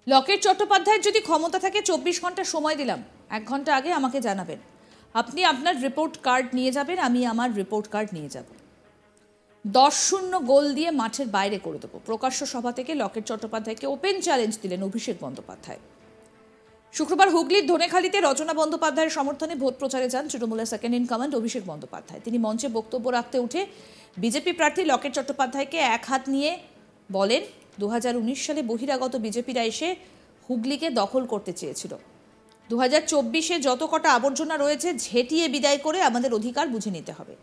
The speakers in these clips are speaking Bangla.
লকেট চট্টোপাধ্যায়ের যদি ক্ষমতা থাকে 24 ঘন্টা সময় দিলাম, 1 ঘন্টা আগে আমাকে জানাবেন। আপনি আপনার রিপোর্ট কার্ড নিয়ে যাবেন, আমি আমার রিপোর্ট কার্ড নিয়ে যাব। 10-0 গোল দিয়ে মাঠের বাইরে করে দেবো। প্রকাশ্য সভা থেকে লকেট চট্টোপাধ্যায়কে ওপেন চ্যালেঞ্জ দিলেন অভিষেক বন্দ্যোপাধ্যায়। শুক্রবার হুগলির ধনেখালিতে রচনা বন্দ্যোপাধ্যায়ের সমর্থনে ভোট প্রচারে যান তৃণমূলের second in command Abhishek Bandyopadhyay. তিনি মঞ্চে বক্তব্য রাখতে উঠে বিজেপি প্রার্থী লকেট চট্টোপাধ্যায়কে এক হাত নিয়ে বলেন, 2019 সালে বহিরাগত বিজেপিরা এসে হুগলিকে দখল করতে চেয়েছিল। 2024-এ যত কটা আবর্জনা রয়েছে ঝেঁটিয়ে বিদায় করে আমাদের অধিকার বুঝে নিতে হবে।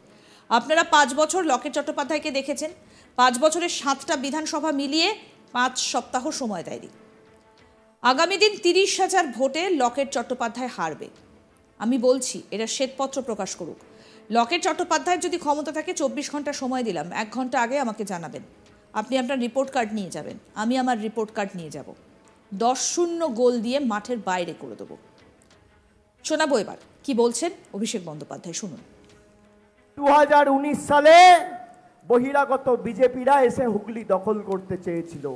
আপনারা 5 বছর লকেট চট্টোপাধ্যায়কে দেখেছেন, 5 বছরের 7টা বিধানসভা মিলিয়ে 5 সপ্তাহ সময় দেয়নি। আগামী দিন 30,000 ভোটে লকেট চট্টোপাধ্যায় হারবে। আমি বলছি এরা শ্বেতপত্র প্রকাশ করুক। লকেট চট্টোপাধ্যায়ের যদি ক্ষমতা থাকে 24 ঘন্টা সময় দিলাম, 1 ঘন্টা আগে আমাকে জানাবেন। আপনি আপনার রিপোর্ট কার্ড নিয়ে যাবেন, আমি আমার রিপোর্ট কার্ড নিয়ে যাব। 10-0 গোল দিয়ে মাঠের বাইরে করে দেবো। শোনাবো এবার কি বলছেন অভিষেক বন্দ্যোপাধ্যায়, শুনুন। 2019 সালে বহিরাগত বিজেপিরা এসে হুগলি দখল করতে চেয়েছিল।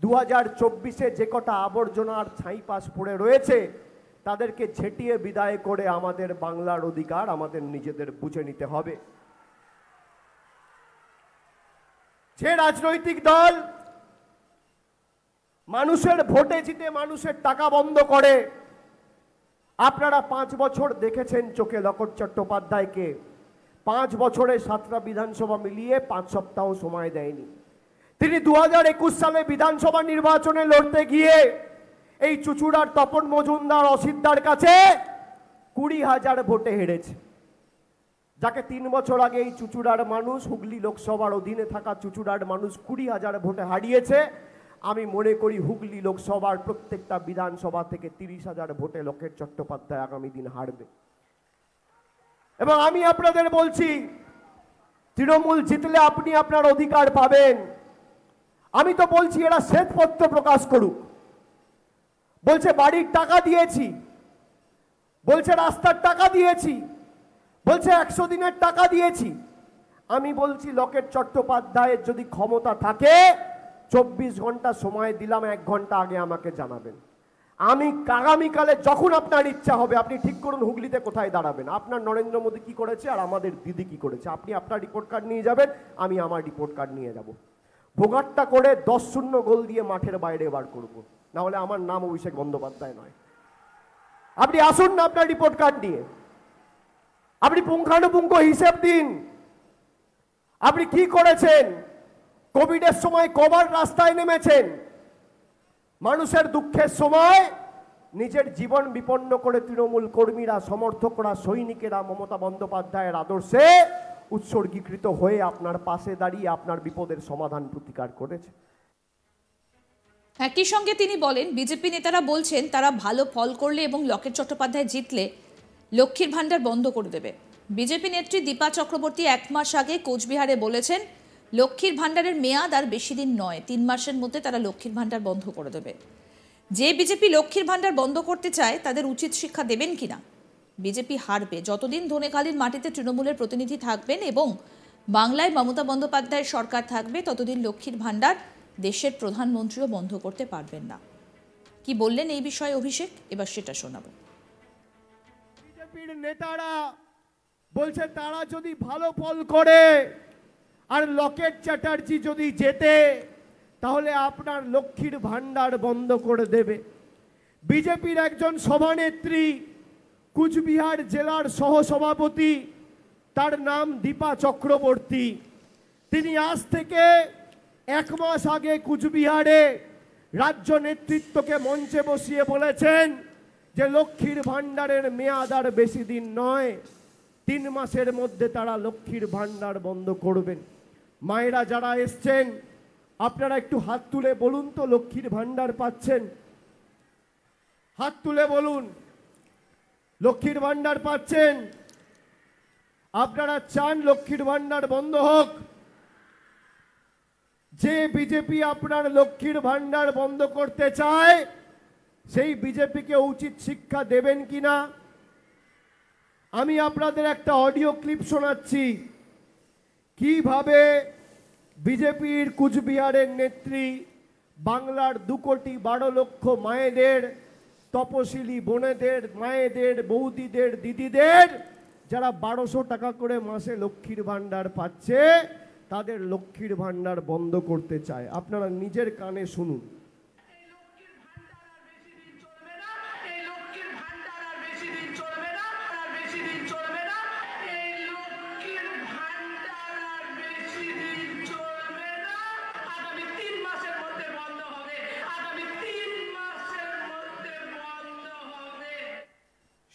2024-এ যে কটা আবর্জনার ছাইপাশ পড়ে রয়েছে তাদেরকে ঝেঁটিয়ে বিদায় করে আমাদের বাংলার অধিকার আমাদের নিজেদের বুঝে নিতে হবে। যে রাজনৈতিক দল মানুষের ভোটে জিতে মানুষের টাকা বন্ধ করে, আপনারা 5 বছর দেখেছেন চোখে লকেট চট্টোপাধ্যায়কে। 5 বছরে 7টা বিধানসভা মিলিয়ে 5 সপ্তাহ সময় দেয়নি। তিনি 2021 সালে বিধানসভা নির্বাচনে লড়তে গিয়ে এই চুচুড়ার তপন মজুমদার অসিদ্দার কাছে 20,000 ভোটে হেরেছে, যাকে 3 বছর আগে এই চুচুড়ার মানুষ, হুগলি লোকসভার অধীনে থাকা চুচুড়ার মানুষ 20,000 ভোটে হারিয়েছে। আমি মনে করি হুগলি লোকসভার প্রত্যেকটা বিধানসভা থেকে 30,000 ভোটে লকেট চট্টোপাধ্যায় আগামী দিন হারবে। এবং আমি আপনাদের বলছি, তৃণমূল জিতলে আপনি আপনার অধিকার পাবেন। আমি তো বলছি এরা শ্বেতপত্র প্রকাশ করুক। বলছে বাড়ির টাকা দিয়েছি, বলছে রাস্তার টাকা দিয়েছি, বলছে 100 দিনের টাকা দিয়েছি। আমি বলছি লকেট চট্টোপাধ্যায়ের যদি ক্ষমতা থাকে 24 ঘন্টা সময় দিলাম, 1 ঘন্টা আগে আমাকে জানাবেন। আমি আগামীকালে যখন আপনার ইচ্ছা হবে আপনি ঠিক করুন হুগলিতে কোথায় দাঁড়াবেন। আপনার নরেন্দ্র মোদী কি করেছে আর আমাদের দিদি কি করেছে, আপনি আপনার রিপোর্ট কার্ড নিয়ে যাবেন, আমি আমার রিপোর্ট কার্ড নিয়ে যাব। ভোগাটটা করে 10-0 গোল দিয়ে মাঠের বাইরে বার করবো, না হলে আমার নাম অভিষেক বন্দ্যোপাধ্যায় নয়। আপনি আসুন না আপনার রিপোর্ট কার্ড নিয়ে, আপনি পুঙ্খানুপুঙ্খ হিসেব দিন। আপনি কি করেছেন, কোভিডের সময় কবার রাস্তায় নেমেছেন, মানুষের দুঃখের সময় নিজের জীবন বিপন্ন করে তৃণমূল কর্মীরা, সমর্থকরা, সৈনিকেরা মমতা বন্দ্যোপাধ্যায়ের আদর্শে উৎসর্গীকৃত হয়ে আপনার পাশে দাঁড়িয়ে আপনার বিপদের সমাধান প্রতিকার করেছে। একই সঙ্গে তিনি বলেন, বিজেপি নেতারা বলছেন তারা ভালো ফল করলে এবং লকেট চট্টোপাধ্যায় জিতলে লক্ষ্মীর ভাণ্ডার বন্ধ করে দেবে। বিজেপি নেত্রী দীপা চক্রবর্তী 1 মাস আগে কোচবিহারে বলেছেন লক্ষ্মীর ভাণ্ডারের মেয়াদ আর বেশি দিন নয়, 3 মাসের মধ্যে তারা লক্ষ্মীর ভাণ্ডার বন্ধ করে দেবে। যে বিজেপি লক্ষ্মীর ভাণ্ডার বন্ধ করতে চায় তাদের উচিত শিক্ষা দেবেন কিনা। বিজেপি হারবে যতদিন ধনেখালির মাটিতে তৃণমূলের প্রতিনিধি থাকবেন এবং বাংলায় মমতা বন্দ্যোপাধ্যায়ের সরকার থাকবে, ততদিন লক্ষ্মীর ভাণ্ডার দেশের প্রধানমন্ত্রীও বন্ধ করতে পারবেন না। কি বললেন এই বিষয়ে অভিষেক, এবার সেটা শোনাবো। বিজেপির নেতারা বলছে তারা যদি ভালো ফল করে আর লকেট চ্যাটার্জি যদি জেতে তাহলে আপনার লক্ষ্মীর ভাণ্ডার বন্ধ করে দেবে। বিজেপির একজন সভানেত্রী, কুচবিহার জেলার সহসভাপতি, তার নাম দীপা চক্রবর্তী, তিনি আজ থেকে 1 মাস আগে কুচবিহারে রাজ্য নেতৃত্বকে মঞ্চে বসিয়ে বলেছেন যে লক্ষ্মীর ভাণ্ডারের মেয়াদ আর বেশি দিন নয়, 3 মাসের মধ্যে তারা লক্ষ্মীর ভাণ্ডার বন্ধ করবেন। মায়েরা যারা এসছেন আপনারা একটু হাত তুলে বলুন তো লক্ষ্মীর ভাণ্ডার পাচ্ছেন? হাত তুলে বলুন লক্ষ্মীর ভাণ্ডার পাচ্ছেন? আপনারা চান লক্ষ্মীর ভাণ্ডার বন্ধ হোক? যে বিজেপি আপনার লক্ষ্মীর ভাণ্ডার বন্ধ করতে চায় সেই বিজেপিকে উচিত শিক্ষা দেবেন কিনা? আমি আপনাদের একটা অডিও ক্লিপ শোনাচ্ছি কিভাবে বিজেপির কুচবিহারের নেত্রী বাংলার 2,12,00,000 মায়েদের, তপশিলি বোনেদের, মায়েদের, বৌদিদের, দিদিদের যারা 1200 টাকা করে মাসে লক্ষ্মীর ভাণ্ডার পাচ্ছে, তাদের লক্ষ্মীর ভাণ্ডার বন্ধ করতে চায়। আপনারা নিজের কানে শুনুন।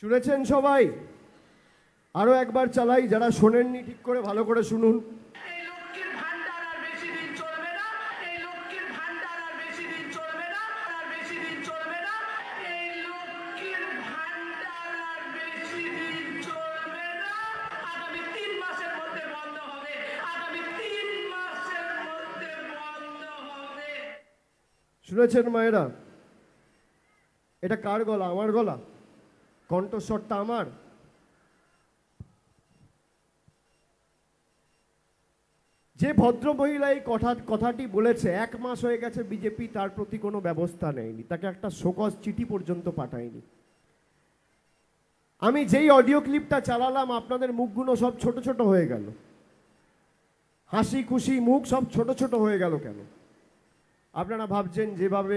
শুনেছেন সবাই? আরো একবার চালাই, যারা শোনেননি ঠিক করে ভালো করে শুনুন। শুনেছেন মায়েরা? এটা কার গলা? আমার গলা? কণ্ঠস্বরটা আমার? যে ভদ্র মহিলা এই কথাটি বলেছে, 1 মাস হয়ে গেছে বিজেপি তার প্রতি কোনো ব্যবস্থা নেয়নি, তাকে একটা শোকজ চিঠি পর্যন্ত পাঠায়নি। আমি যেই অডিও ক্লিপটা চালালাম, আপনাদের মুখগুলো সব ছোট ছোট হয়ে গেল, হাসি খুশি মুখ সব ছোট ছোট হয়ে গেল কেন? আপনারা ভাবছেন যেভাবে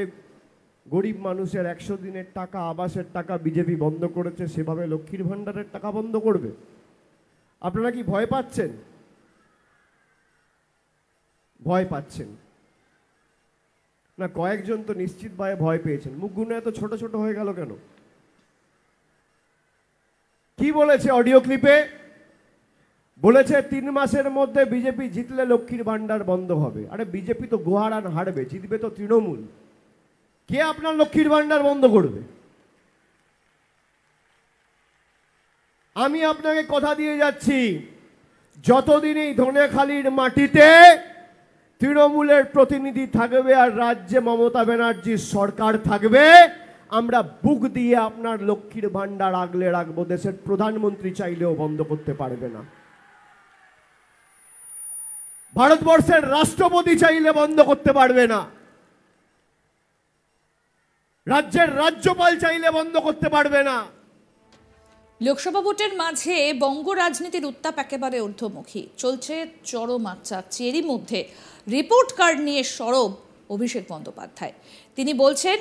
গরিব মানুষের 100 দিনের টাকা, আবাসের টাকা বিজেপি বন্ধ করেছে, সেভাবে লক্ষ্মীর ভাণ্ডারের টাকা বন্ধ করবে? আপনারা কি ভয় পাচ্ছেন? ভয় পাচ্ছেন না? কয়েকজন তো নিশ্চিত ভয় পেয়েছেন। মুখগুলো এত ছোট ছোট হয়ে গেল কেন? কি বলেছে অডিও ক্লিপে? বলেছে 3 মাসের মধ্যে বিজেপি জিতলে লক্ষ্মীর ভাণ্ডার বন্ধ হবে। আরে বিজেপি তো গোহারান হারবে, জিতবে তো তৃণমূল। কে আপনার লক্ষ্মীর ভাণ্ডার বন্ধ করবে? আমি আপনাকে কথা দিয়ে যাচ্ছি, যতদিন এই ধনেখালির মাটিতে তৃণমূলের প্রতিনিধি থাকবে আর রাজ্যে মমতা ব্যানার্জির সরকার থাকবে, আমরা বুক দিয়ে আপনার লক্ষ্মীর ভাণ্ডার আগলে রাখবো। দেশের প্রধানমন্ত্রী চাইলেও বন্ধ করতে পারবে না, ভারতবর্ষের রাষ্ট্রপতি চাইলে বন্ধ করতে পারবে না, রাজ্যের রাজ্যপাল চাইলে বন্ধ করতে পারবে না। লোকসভা ভোটের মাঝে বঙ্গ রাজনীতির উত্তাপ একেবারে ঊর্ধ্বমুখী, চলছে চরম আকচাকচি। এরই মধ্যে রিপোর্ট কার্ড নিয়ে সরব অভিষেক বন্দ্যোপাধ্যায়। তিনি বলছেন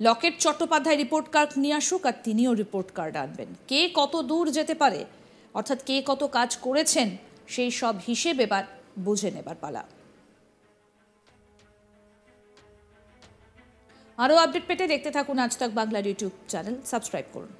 লকেট চট্টোপাধ্যায় রিপোর্ট কার্ড নিয়ে আসুক আর তিনিও রিপোর্ট কার্ড আনবেন। কে কত দূর যেতে পারে, অর্থাৎ কে কত কাজ করেছেন, সেই সব হিসেব এবার বুঝে নেবার পালা। আরও আপডেট পেতে দেখতে থাকুন আজ তাক বাংলার ইউটিউব চ্যানেল, সাবস্ক্রাইব করুন।